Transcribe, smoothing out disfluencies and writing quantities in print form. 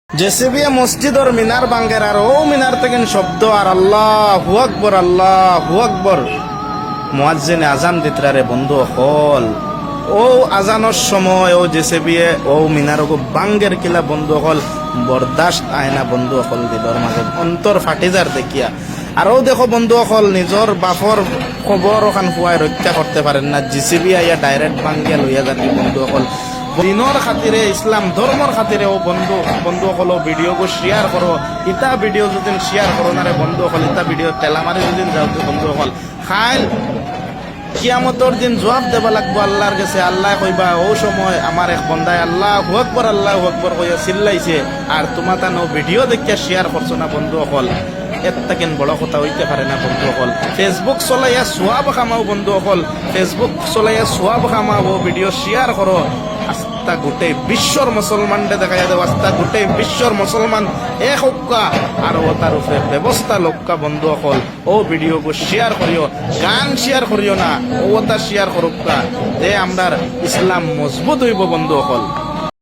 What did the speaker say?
জেসিবিয়া মসজিদর মিনার বাঙ্গের আর ও মিনার থেকে শব্দ আর আল্লাহু আকবার আল্লাহু আকবার মুয়াজ্জিনে আজান দিতরারে বন্ধু হল ও আজানোর সময় ও জেসিবিয়ে ও মিনার বাঙ্গের কিলা বন্ধু হল বরদাস্ত আয়না বন্ধু হল দিলর মাঝে অন্তর ফাটিজার দেখিয়া আরও দেখো বন্ধু হল নিজর বাপর খবর ওখান ফুয়াই রক্ষা করতে পারেন না জিসিবি আইয়া ডাইরেক্ট বাঙ্গে লইয়া যান বন্ধু হল দিনর খাতিরে ইসলাম ধর্মর খাতিরে ও বন্ধু হলো ভিডিও গো শেয়ার করো ইতা ভিডিও যদি শেয়ার করো না রে বন্ধু হল ইতা ভিডিও তেলামারি যদি যাও বন্ধু হল খাইল কিয়ামতর দিন জবাব দেবা লাগবো আল্লাহর কাছে আল্লাহ কইবা ও সময় আমার এক বন্দায় আল্লাহু আকবার কইয়া চিল্লাইছে আর তোমার তানো ভিডিও দেখিয়া শেয়ার করছো না বন্ধু হল এটা কেন বড় কথা হইতে পারে না বন্ধু হল ফেসবুক চলাইয়া সোয়াব খামাও বন্ধু হল ফেসবুক চলাইয়া সোয়াব খামাও ভিডিও শেয়ার করো আস্তা গোটেই বিশ্বর মুসলমানরে দেখাইয়া দেব আস্তা গোটেই বিশ্বর মুসলমান এক হক্কা আর ও তার উপরে ব্যবস্থা লক্কা বন্ধু হল ও ভিডিও গো শেয়ার করিও গান শেয়ার করিও না ও তা শেয়ার করুকা যে আমরার ইসলাম মজবুত হইব বন্ধু হল।